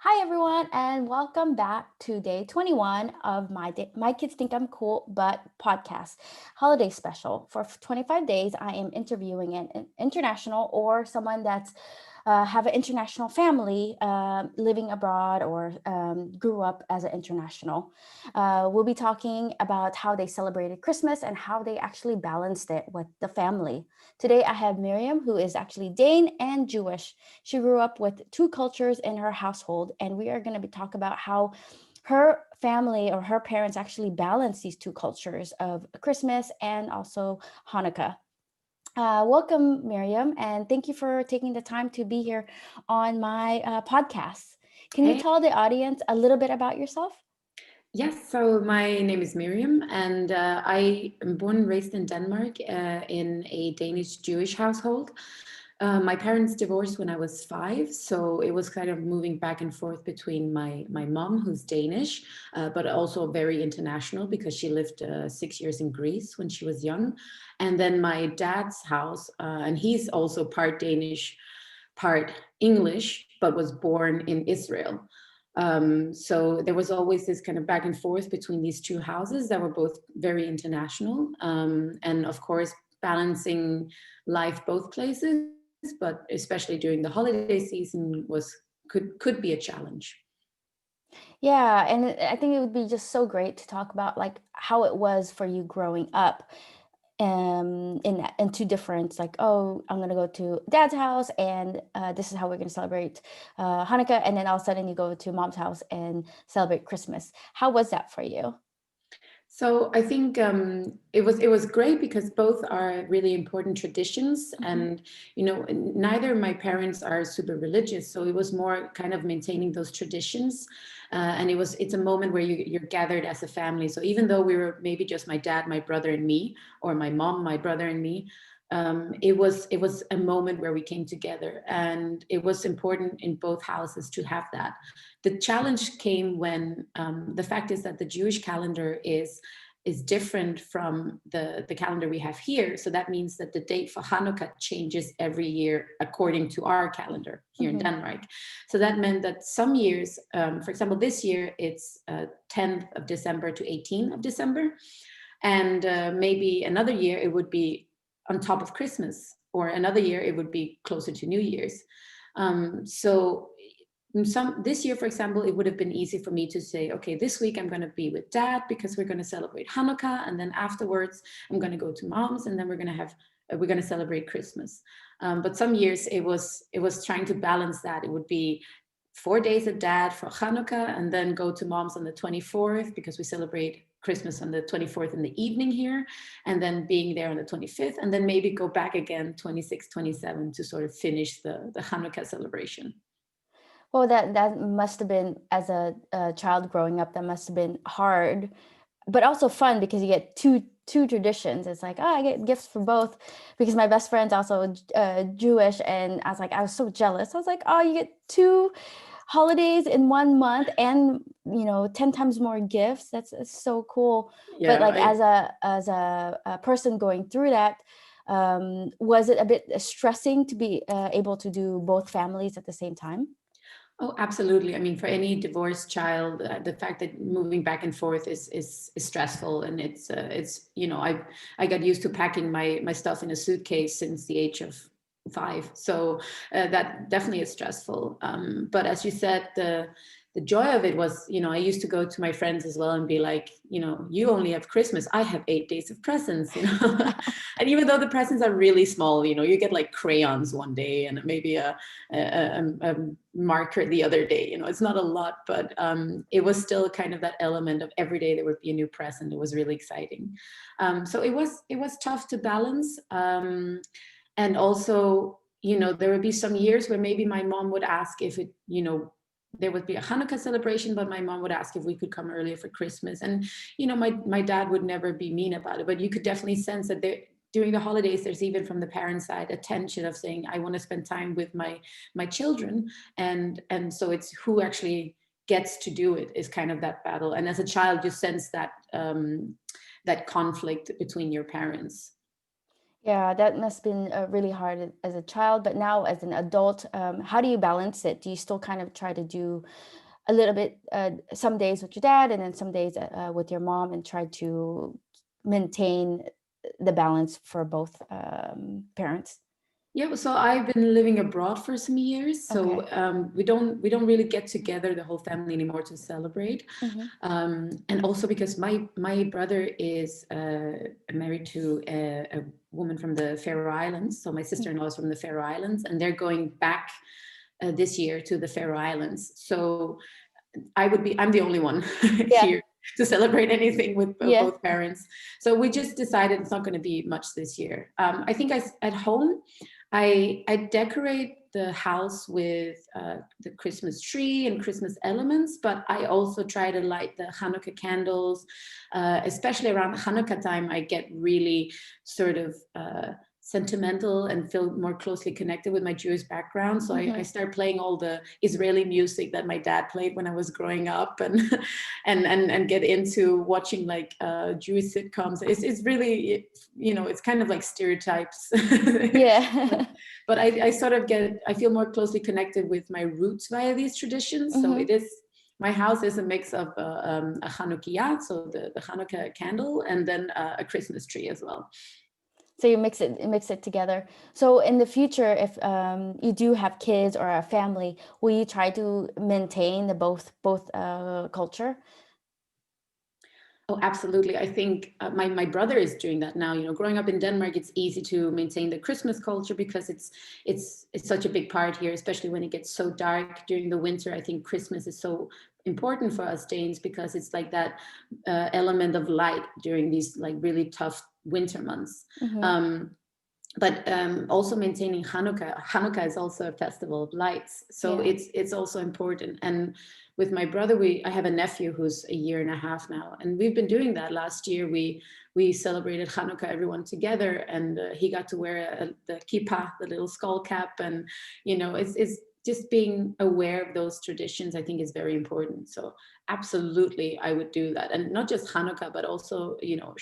Hi everyone, and welcome back to day 21 of My Kids Think I'm Cool But podcast holiday special. For 25 days, I am interviewing an international or someone that's have an international family living abroad or grew up as an international. We'll be talking about how they celebrated Christmas and how they actually balanced it with the family. Today, I have Miriam, who is actually Dane and Jewish. She grew up with two cultures in her household, and we are going to be talk about how her family or her parents actually balance these two cultures of Christmas and also Hanukkah. Welcome, Miriam, and thank you for taking the time to be here on my podcast. Can you Hey, tell the audience a little bit about yourself? yes, so my name is Miriam, and I am born and raised in Denmark in a Danish Jewish household. My parents divorced when I was 5, so it was kind of moving back and forth between my mom, who's Danish, but also very international because she lived 6 years in Greece when she was young, and then my dad's house, and he's also part Danish, part English, but was born in Israel. So there was always this kind of back and forth between these two houses that were both very international, and of course balancing life both places, but especially during the holiday season could be a challenge. Yeah, and I think it would be just so great to talk about like how it was for you growing up in two different like, oh, I'm gonna go to dad's house and this is how we're gonna celebrate Hanukkah, and then all of a sudden you go to mom's house and celebrate Christmas. How was that for you? So I think it was great because both are really important traditions, Mhm. and neither of my parents are super religious, so it was more kind of maintaining those traditions, and it's a moment where you're gathered as a family. So even though we were maybe just my dad, my brother, and me, or my mom, my brother, and me, it was a moment where we came together, and it was important in both houses to have that. The challenge came when the fact is that the Jewish calendar is different from the calendar we have here. So that means that the date for Hanukkah changes every year according to our calendar here in Mhm. Denmark. So that meant that some years, for example, this year it's 10th of December to 18th of December. And maybe another year it would be on top of Christmas, or another year it would be closer to New Year's. So some this year, for example, it would have been easy for me to say, okay, this week I'm going to be with dad because we're going to celebrate Hanukkah, and then afterwards I'm going to go to mom's, and then we're going to celebrate Christmas. But some years it was trying to balance that. It would be 4 days of dad for Hanukkah, and then go to mom's on the 24th because we celebrate Christmas on the 24th in the evening here, and then being there on the 25th, and then maybe go back again 26, 27 to sort of finish the Hanukkah celebration. Well, that must have been, as a child growing up, that must have been hard, but also fun because you get two traditions. It's like, oh, I get gifts for both because my best friend's also Jewish, and I was so jealous. I was like, oh, you get two holidays in 1 month, and 10 times more gifts. That's so cool. But Yeah, like as a person going through that, was it a bit stressing to be able to do both families at the same time? Oh, absolutely. I mean, for any divorced child, the fact that moving back and forth is stressful, and I got used to packing my stuff in a suitcase since the age of 5, so that definitely is stressful. But as you said, the joy of it was, I used to go to my friends as well and be like, you only have Christmas, I have 8 days of presents. And even though the presents are really small, you get like crayons one day and maybe a marker the other day. It's not a lot, but it was still kind of that element of every day there would be a new present. It was really exciting. So it was tough to balance, and also, there would be some years where maybe my mom would ask if there would be a Hanukkah celebration, but my mom would ask if we could come earlier for Christmas. And my dad would never be mean about it, but you could definitely sense that during the holidays, there's even from the parent side a tension of saying, I want to spend time with my children, and so it's who actually gets to do it is kind of that battle. And as a child, you sense that conflict between your parents. Yeah, that must have been really hard as a child, but now as an adult, how do you balance it? Do you still kind of try to do a little bit, some days with your dad and then some days with your mom and try to maintain the balance for both parents? Yeah, so I've been living abroad for some years, so Okay. we don't really get together the whole family anymore to celebrate, Hmm. and also because my brother is married to a woman from the Faroe Islands, so my sister-in-law is from the Faroe Islands, and they're going back this year to the Faroe Islands. So I'm the only one Yeah. here to celebrate anything with Yeah. both parents. So we just decided it's not going to be much this year. I think at home, I decorate the house with the Christmas tree and Christmas elements, but I also try to light the Hanukkah candles. Especially around Hanukkah time, I get really sort of sentimental and feel more closely connected with my Jewish background. So I Hmm. start playing all the Israeli music that my dad played when I was growing up, and and get into watching like Jewish sitcoms. It's really, it's kind of like stereotypes. Yeah. But I sort of I feel more closely connected with my roots via these traditions. So Hmm. it is. My house is a mix of a Hanukkah, so the Hanukkah candle, and then a Christmas tree as well. So you mix it together. So in the future, if you do have kids or a family, will you try to maintain the both culture? Oh, absolutely. I think my brother is doing that now. Growing up in Denmark, it's easy to maintain the Christmas culture because it's such a big part here, especially when it gets so dark during the winter. I think Christmas is so important for us Danes because it's like that element of light during these like really tough winter months. Hmm. But also maintaining Hanukkah. Hanukkah is also a festival of lights, so Yeah. it's also important. And with my brother, I have a nephew who's a year and a half now, and we've been doing that. Last year, we celebrated Hanukkah everyone together, and he got to wear the kippah, the little skull cap, and it's just being aware of those traditions. I think is very important. So absolutely, I would do that, and not just Hanukkah, but also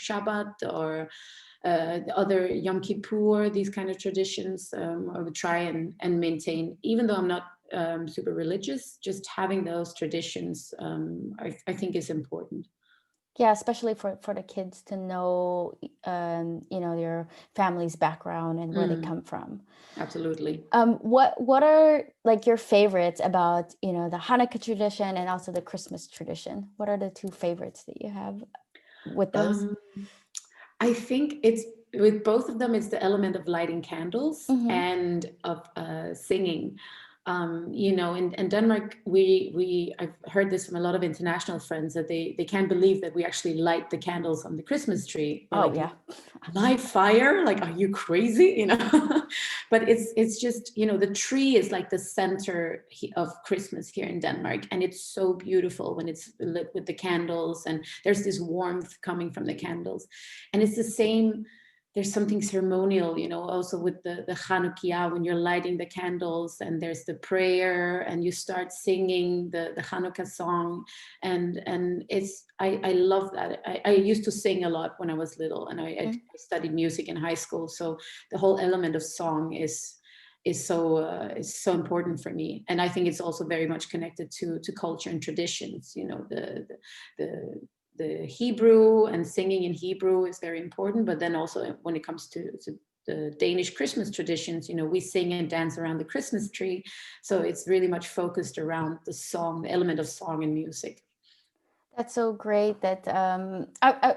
Shabbat or the other Yom Kippur, these kind of traditions, I would try and maintain, even though I'm not super religious, just having those traditions, I think is important. Yeah, especially for the kids to know, their family's background and where they Mm, come from. absolutely. What are like your favorites about, the Hanukkah tradition and also the Christmas tradition? What are the two favorites that you have with those? Um, I think it's with both of them, it's the element of lighting candles Hmm. and of singing. In Denmark, I've heard this from a lot of international friends that they can't believe that we actually light the candles on the Christmas tree. They're Oh like, yeah. live fire? Like, are you crazy? But it's just, the tree is like the center of Christmas here in Denmark, and it's so beautiful when it's lit with the candles, and there's this warmth coming from the candles, and it's the same. There's something ceremonial, also with the Hanukkah when you're lighting the candles, and there's the prayer, and you start singing the Hanukkah song, and I love that. I used to sing a lot when I was little, and I studied music in high school, so the whole element of song is so important for me, and I think it's also very much connected to culture and traditions. The the Hebrew and singing in Hebrew is very important, but then also when it comes to the Danish Christmas traditions, we sing and dance around the Christmas tree. So it's really much focused around the song, the element of song and music. That's so great that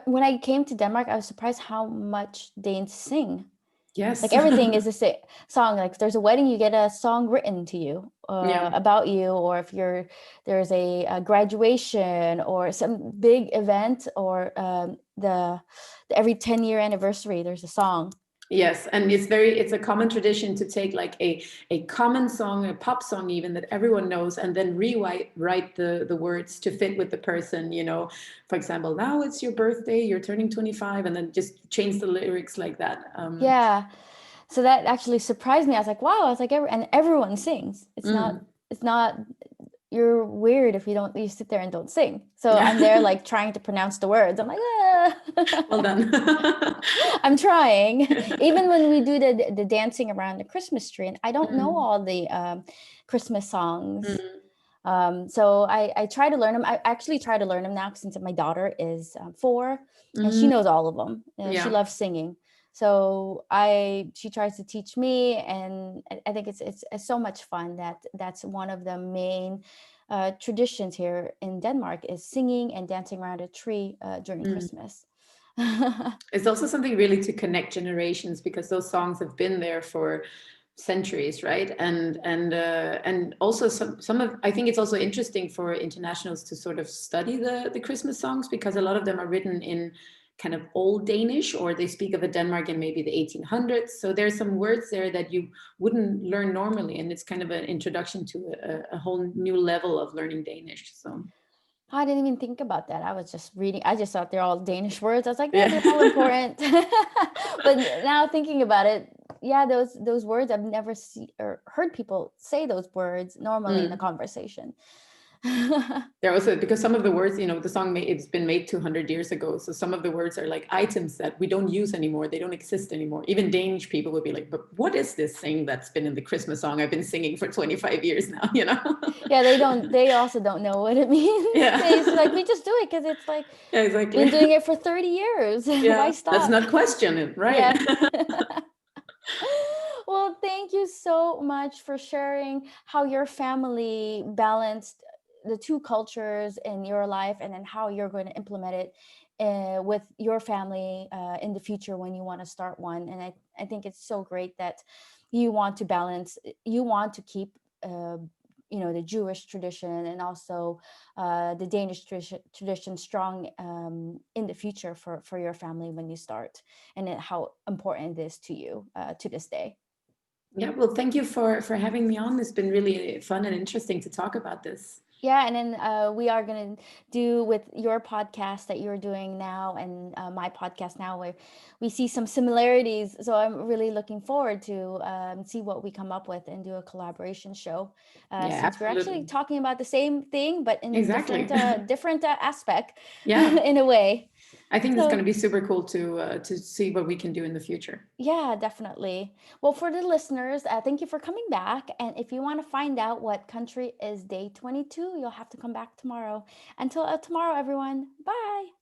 when I came to Denmark, I was surprised how much Danes sing. Yes. Like everything is a song. Like there's a wedding, you get a song written to you Yeah. about you, or if there's a graduation or some big event, or the every 10-year anniversary, there's a song. Yes, and it's a common tradition to take like a common song, a pop song even that everyone knows, and then rewrite the words to fit with the person. For example, now it's your birthday, you're turning 25, and then just change the lyrics like that. Yeah. So that actually surprised me. I was like, wow. I was like, and everyone sings. It's not. Mm, It's not you're weird if you sit there and don't sing. So I'm there like trying to pronounce the words. I'm like, Well done. I'm trying. Even when we do the dancing around the Christmas tree, and I don't know Mm, all the Christmas songs. mm, So I try to learn them. I actually try to learn them now since my daughter is 4 and she mm, knows all of them. She yeah. loves singing. So she tries to teach me, and I think it's so much fun. That's one of the main traditions here in Denmark is singing and dancing around a tree during Mm. Christmas. It's also something really to connect generations, because those songs have been there for centuries, right? And also some of, I think it's also interesting for internationals to sort of study the Christmas songs, because a lot of them are written in kind of old Danish, or they speak of a Denmark in maybe the 1800s. So there's some words there that you wouldn't learn normally, and it's kind of an introduction to a whole new level of learning Danish. So I didn't even think about that. I was just reading. I just thought they're all Danish words. I was like, yeah, yeah. they're all important. But now thinking about it, yeah, those words I've never seen or heard people say those words normally in a Mm. conversation. There also, because some of the words, the song it's been made 200 years ago, so some of the words are like items that we don't use anymore. They don't exist anymore. Even Danish people would be like, but what is this thing that's been in the Christmas song I've been singing for 25 years now, Yeah, they also don't know what it means. Yeah. It's like we just do it because it's like Yeah, been exactly. doing it for 30 years. Why Yeah, let's stop? not question it, right? Yeah. Well, thank you so much for sharing how your family balanced the two cultures in your life, and then how you're going to implement it with your family in the future when you want to start one. And I think it's so great that you want to balance, you want to keep. The Jewish tradition and also the Danish tradition strong in the future for your family when you start, and how important it is to you to this day. Yeah, well, thank you for having me on. It's been really fun and interesting to talk about this. Yeah, and then we are going to do with your podcast that you're doing now and my podcast now, where we see some similarities. So I'm really looking forward to see what we come up with and do a collaboration show, Yeah, since we're actually absolutely. talking about the same thing, but in Exactly. different aspect Yeah, in a way. I think it's going So to be super cool to see what we can do in the future. yeah, definitely. Well, for the listeners, thank you for coming back. And if you want to find out what country is day 22, you'll have to come back tomorrow. Until tomorrow, everyone. Bye.